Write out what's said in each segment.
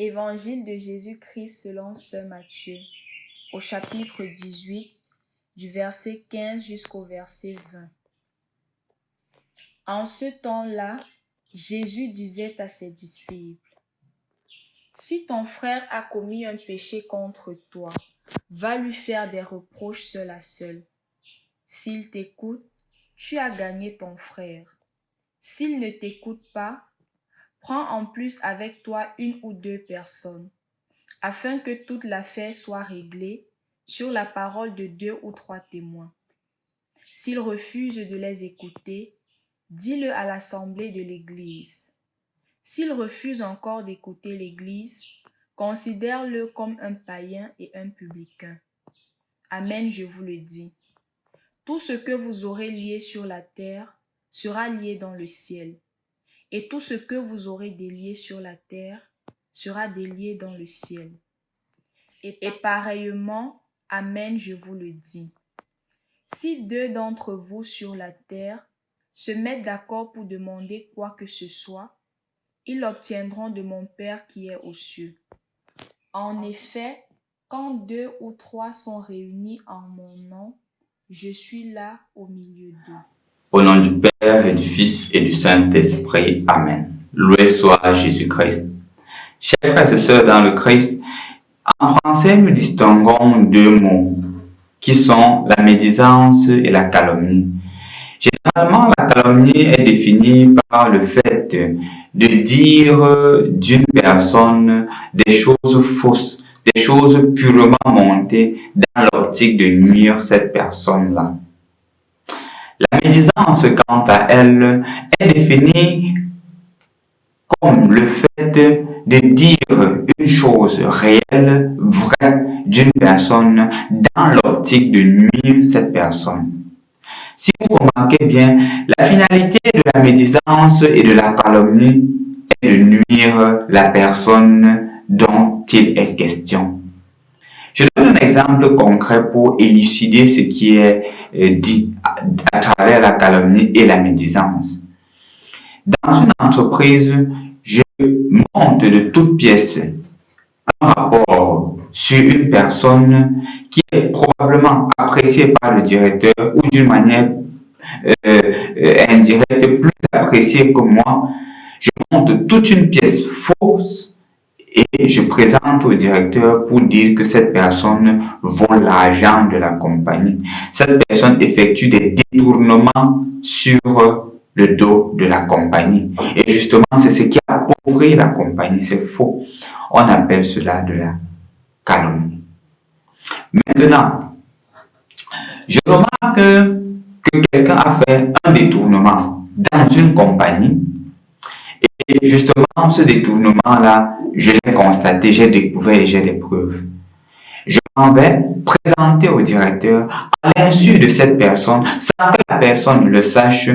Évangile de Jésus-Christ selon saint Matthieu, au chapitre 18, du verset 15 jusqu'au verset 20. En ce temps-là, Jésus disait à ses disciples, « Si ton frère a commis un péché contre toi, va lui faire des reproches seul à seul. S'il t'écoute, tu as gagné ton frère. S'il ne t'écoute pas, prends en plus avec toi une ou deux personnes, afin que toute l'affaire soit réglée sur la parole de 2 ou 3 témoins. S'il refuse de les écouter, dis-le à l'assemblée de l'Église. S'il refuse encore d'écouter l'Église, considère-le comme un païen et un publicain. Amen, je vous le dis. Tout ce que vous aurez lié sur la terre sera lié dans le ciel, et tout ce que vous aurez délié sur la terre sera délié dans le ciel. Et pareillement, Amen, je vous le dis. Si 2 d'entre vous sur la terre se mettent d'accord pour demander quoi que ce soit, ils l'obtiendront de mon Père qui est aux cieux. En effet, quand 2 ou 3 sont réunis en mon nom, je suis là au milieu d'eux. Au nom du Père et du Fils et du Saint-Esprit. Amen. Loué soit Jésus-Christ. Chers frères et sœurs dans le Christ, en français, nous distinguons 2 mots qui sont la médisance et la calomnie. Généralement, la calomnie est définie par le fait de dire d'une personne des choses fausses, des choses purement montées dans l'optique de nuire cette personne-là. La médisance, quant à elle, est définie comme le fait de dire une chose réelle, vraie, d'une personne dans l'optique de nuire cette personne. Si vous remarquez bien, la finalité de la médisance et de la calomnie est de nuire la personne dont il est question. Je donne un exemple concret pour élucider ce qui est dit à travers la calomnie et la médisance. Dans une entreprise, je monte de toutes pièces un rapport sur une personne qui est probablement appréciée par le directeur ou d'une manière indirecte plus appréciée que moi. Je monte toute une pièce fausse et je présente au directeur pour dire que cette personne vole l'argent de la compagnie. Cette personne effectue des détournements sur le dos de la compagnie. Et justement, c'est ce qui appauvrit la compagnie. C'est faux. On appelle cela de la calomnie. Maintenant, je remarque que quelqu'un a fait un détournement dans une compagnie. Et justement, ce détournement-là, je l'ai constaté, j'ai découvert et j'ai des preuves. Je m'en vais présenter au directeur, à l'insu de cette personne, sans que la personne le sache,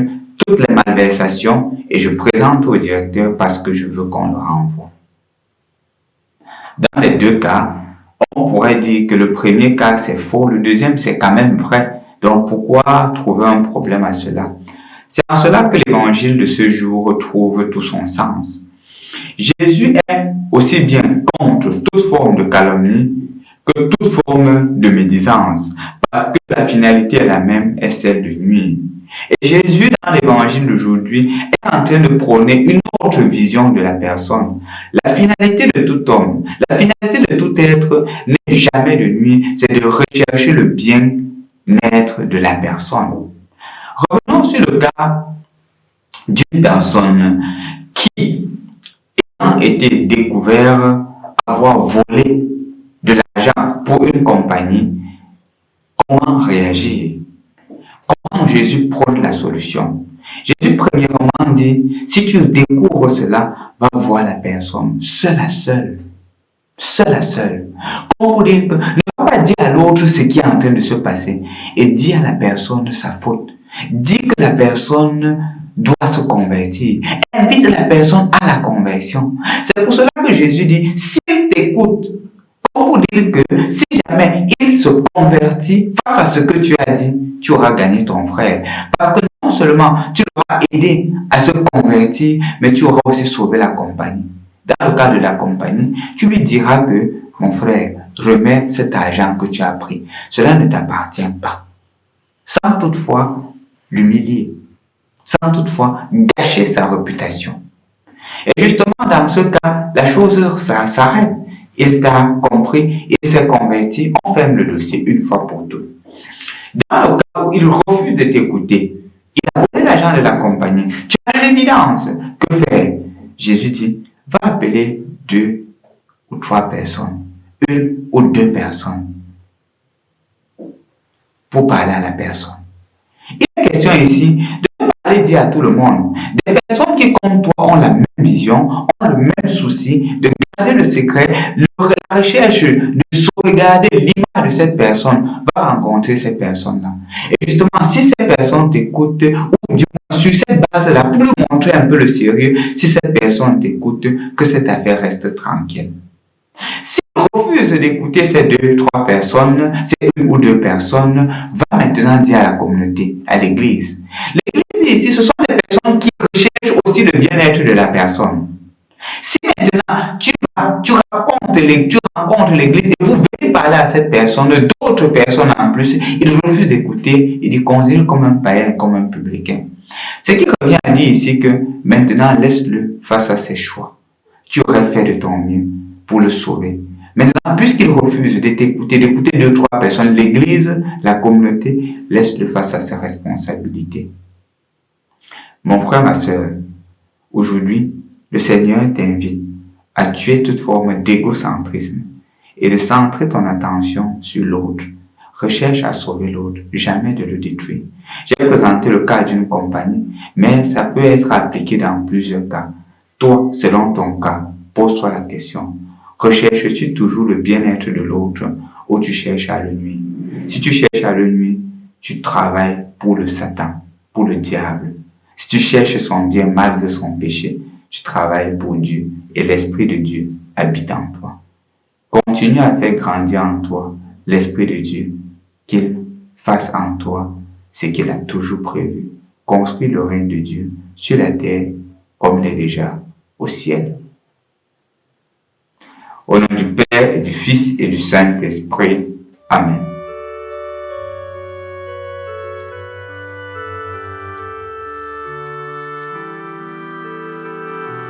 toutes les malversations, et je présente au directeur parce que je veux qu'on le renvoie. Dans les 2 cas, on pourrait dire que le premier cas c'est faux, le deuxième c'est quand même vrai. Donc pourquoi trouver un problème à cela? C'est en cela que l'évangile de ce jour trouve tout son sens. Jésus est aussi bien contre toute forme de calomnie que toute forme de médisance, parce que la finalité est la même, est celle de nuire. Et Jésus, dans l'évangile d'aujourd'hui, est en train de prôner une autre vision de la personne. La finalité de tout homme, la finalité de tout être n'est jamais de nuire, c'est de rechercher le bien-être de la personne. Revenons sur le cas d'une personne qui, ayant été découvert avoir volé de l'argent pour une compagnie, comment réagir? Comment Jésus prône la solution? Jésus premièrement dit, si tu découvres cela, va voir la personne, seul à seul. Seul à seul. Comme pour dire que ne va pas dire à l'autre ce qui est en train de se passer et dire à la personne sa faute. Dis que la personne doit se convertir. Invite la personne à la conversion. C'est pour cela que Jésus dit, s'il t'écoute, pour dire que si jamais il se convertit face à ce que tu as dit, tu auras gagné ton frère. Parce que non seulement tu l'auras aidé à se convertir, mais tu auras aussi sauvé la compagnie. dans le cas de la compagnie, tu lui diras que, mon frère, remets cet argent que tu as pris. Cela ne t'appartient pas. Sans toutefois l'humilier, sans toutefois gâcher sa réputation. Et justement, dans ce cas, la chose s'arrête. Il t'a compris, il s'est converti, on ferme le dossier une fois pour toutes. Dans le cas où il refuse de t'écouter, il a volé l'argent de la compagnie, tu as l'évidence. Que faire? Jésus dit, va appeler 2 ou 3 personnes, 1 ou 2 personnes, pour parler à la personne. Il est question ici de parler, dire à tout le monde. Des personnes qui, comme toi, ont la même vision, ont le même souci de garder le secret, la recherche de sauvegarder l'image de cette personne, va rencontrer ces personnes-là. Et justement, si ces personnes t'écoutent, ou du moins sur cette base-là, pour lui montrer un peu le sérieux, si cette personne t'écoute, que cette affaire reste tranquille. S'il refuse d'écouter ces 2 ou 3 personnes, ces 1 ou 2 personnes, va maintenant dire à la communauté, à l'église. L'église ici, ce sont des personnes qui recherchent aussi le bien-être de la personne. Si maintenant tu rencontres l'église et vous venez parler à cette personne, d'autres personnes en plus, il refuse d'écouter, il dit considère comme un païen, comme un publicain. Ce qui revient à dire ici que maintenant laisse-le face à ses choix. Tu aurais fait de ton mieux pour le sauver. Maintenant, puisqu'il refuse de t'écouter, d'écouter 2 ou 3 personnes, l'église, la communauté, laisse-le face à ses responsabilités. Mon frère, ma soeur, aujourd'hui, le Seigneur t'invite à tuer toute forme d'égocentrisme et de centrer ton attention sur l'autre. Recherche à sauver l'autre, jamais de le détruire. J'ai présenté le cas d'une compagnie, mais ça peut être appliqué dans plusieurs cas. Toi, selon ton cas, pose-toi la question. Recherches-tu toujours le bien-être de l'autre ou tu cherches à le nuire? Si tu cherches à le nuire, tu travailles pour le Satan, pour le diable. Si tu cherches son bien malgré son péché, tu travailles pour Dieu et l'Esprit de Dieu habite en toi. Continue à faire grandir en toi l'Esprit de Dieu, qu'il fasse en toi ce qu'il a toujours prévu. Construis le règne de Dieu sur la terre comme il est déjà au ciel. Au nom du Père et du Fils et du Saint-Esprit. Amen.